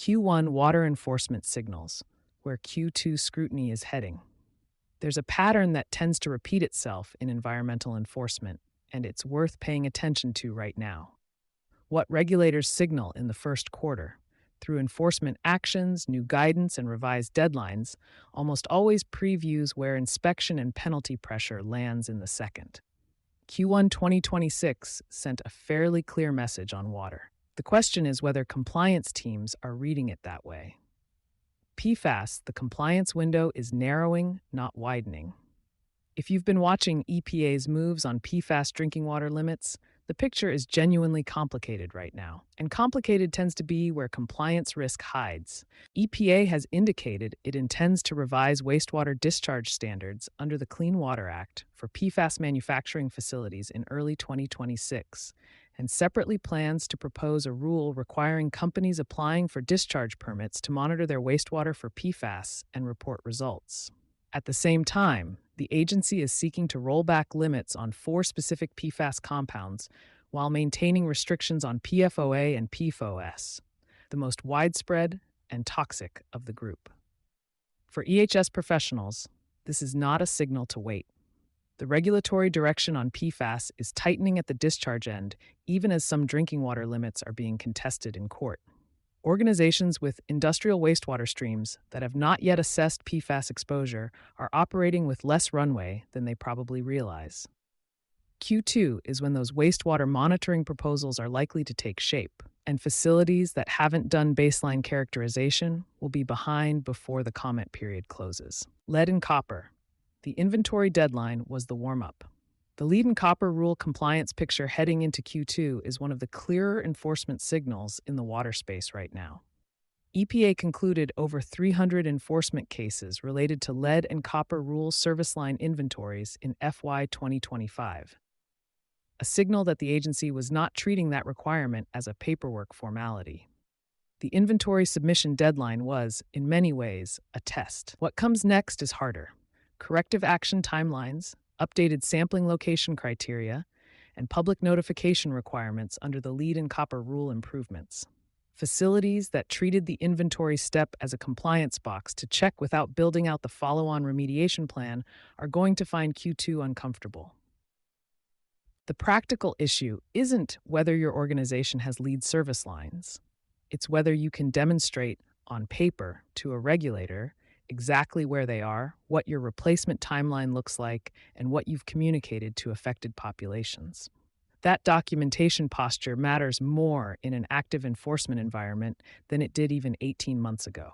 Q1 water enforcement signals, where Q2 scrutiny is heading. There's a pattern that tends to repeat itself in environmental enforcement, and it's worth paying attention to right now. What regulators signal in the first quarter, through enforcement actions, new guidance, and revised deadlines, almost always previews where inspection and penalty pressure lands in the second. Q1 2026 sent a fairly clear message on water. The question is whether compliance teams are reading it that way. PFAS, the compliance window is narrowing, not widening. If you've been watching EPA's moves on PFAS drinking water limits, the picture is genuinely complicated right now. And complicated tends to be where compliance risk hides. EPA has indicated it intends to revise wastewater discharge standards under the Clean Water Act for PFAS manufacturing facilities in early 2026, and separately plans to propose a rule requiring companies applying for discharge permits to monitor their wastewater for PFAS and report results. At the same time, the agency is seeking to roll back limits on 4 specific PFAS compounds while maintaining restrictions on PFOA and PFOS, the most widespread and toxic of the group. For EHS professionals, this is not a signal to wait. The regulatory direction on PFAS is tightening at the discharge end, even as some drinking water limits are being contested in court. Organizations with industrial wastewater streams that have not yet assessed PFAS exposure are operating with less runway than they probably realize. Q2 is when those wastewater monitoring proposals are likely to take shape, and facilities that haven't done baseline characterization will be behind before the comment period closes. Lead and copper. The inventory deadline was the warm-up. The lead and copper rule compliance picture heading into Q2 is one of the clearer enforcement signals in the water space right now. EPA concluded over 300 enforcement cases related to lead and copper rule service line inventories in FY 2025, a signal that the agency was not treating that requirement as a paperwork formality. The inventory submission deadline was, in many ways, a test. What comes next is harder. Corrective action timelines, updated sampling location criteria, and public notification requirements under the lead and copper rule improvements. Facilities that treated the inventory step as a compliance box to check without building out the follow-on remediation plan are going to find Q2 uncomfortable. The practical issue isn't whether your organization has lead service lines. It's whether you can demonstrate on paper to a regulator exactly where they are, what your replacement timeline looks like, and what you've communicated to affected populations. That documentation posture matters more in an active enforcement environment than it did even 18 months ago.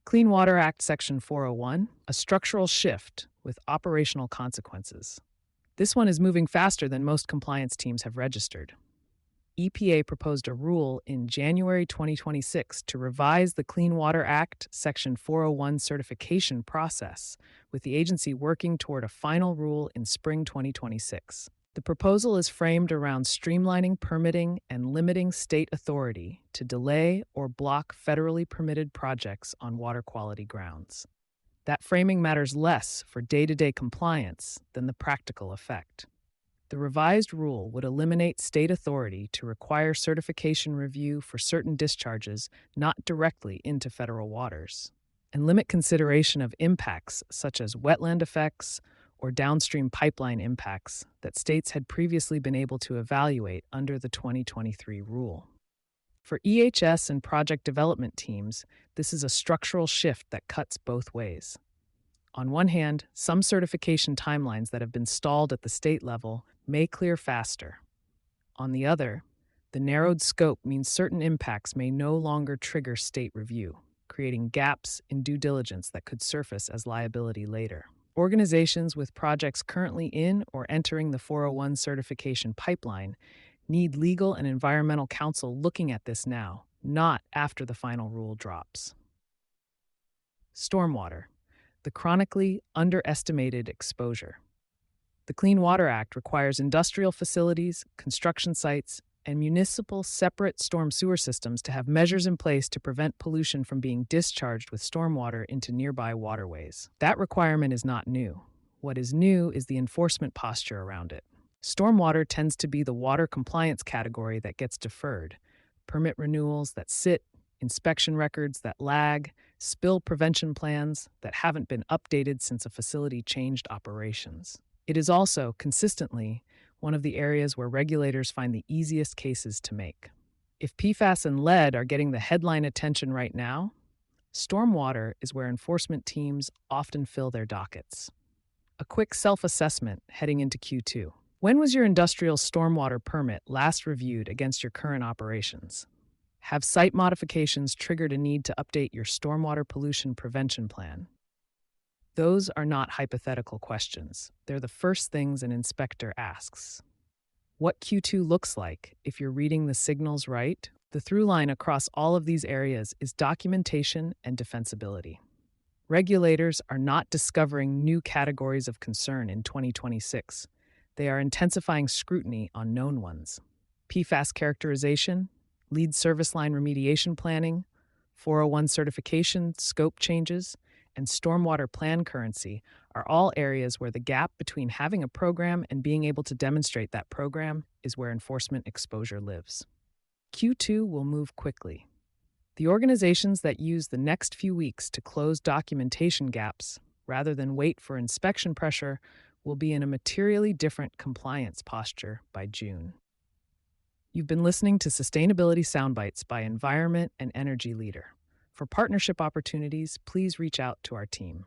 Clean Water Act Section 401, a structural shift with operational consequences. This one is moving faster than most compliance teams have registered. EPA proposed a rule in January 2026 to revise the Clean Water Act Section 401 certification process, with the agency working toward a final rule in spring 2026. The proposal is framed around streamlining permitting and limiting state authority to delay or block federally permitted projects on water quality grounds. That framing matters less for day-to-day compliance than the practical effect. The revised rule would eliminate state authority to require certification review for certain discharges not directly into federal waters, and limit consideration of impacts such as wetland effects or downstream pipeline impacts that states had previously been able to evaluate under the 2023 rule. For EHS and project development teams, this is a structural shift that cuts both ways. On one hand, some certification timelines that have been stalled at the state level may clear faster. On the other, the narrowed scope means certain impacts may no longer trigger state review, creating gaps in due diligence that could surface as liability later. Organizations with projects currently in or entering the 401 certification pipeline need legal and environmental counsel looking at this now, not after the final rule drops. Stormwater, the chronically underestimated exposure. The Clean Water Act requires industrial facilities, construction sites, and municipal separate storm sewer systems to have measures in place to prevent pollution from being discharged with stormwater into nearby waterways. That requirement is not new. What is new is the enforcement posture around it. Stormwater tends to be the water compliance category that gets deferred, permit renewals that sit inspection records that lag, spill prevention plans that haven't been updated since a facility changed operations. It is also, consistently, one of the areas where regulators find the easiest cases to make. If PFAS and lead are getting the headline attention right now, stormwater is where enforcement teams often fill their dockets. A quick self-assessment heading into Q2. When was your industrial stormwater permit last reviewed against your current operations? Have site modifications triggered a need to update your stormwater pollution prevention plan? Those are not hypothetical questions. They're the first things an inspector asks. What Q2 looks like, if you're reading the signals right, the through line across all of these areas is documentation and defensibility. Regulators are not discovering new categories of concern in 2026. They are intensifying scrutiny on known ones. PFAS characterization, lead service line remediation planning, 401 certification scope changes, and stormwater plan currency are all areas where the gap between having a program and being able to demonstrate that program is where enforcement exposure lives. Q2 will move quickly. The organizations that use the next few weeks to close documentation gaps, rather than wait for inspection pressure, will be in a materially different compliance posture by June. You've been listening to Sustainability Soundbites by Environment and Energy Leader. For partnership opportunities, please reach out to our team.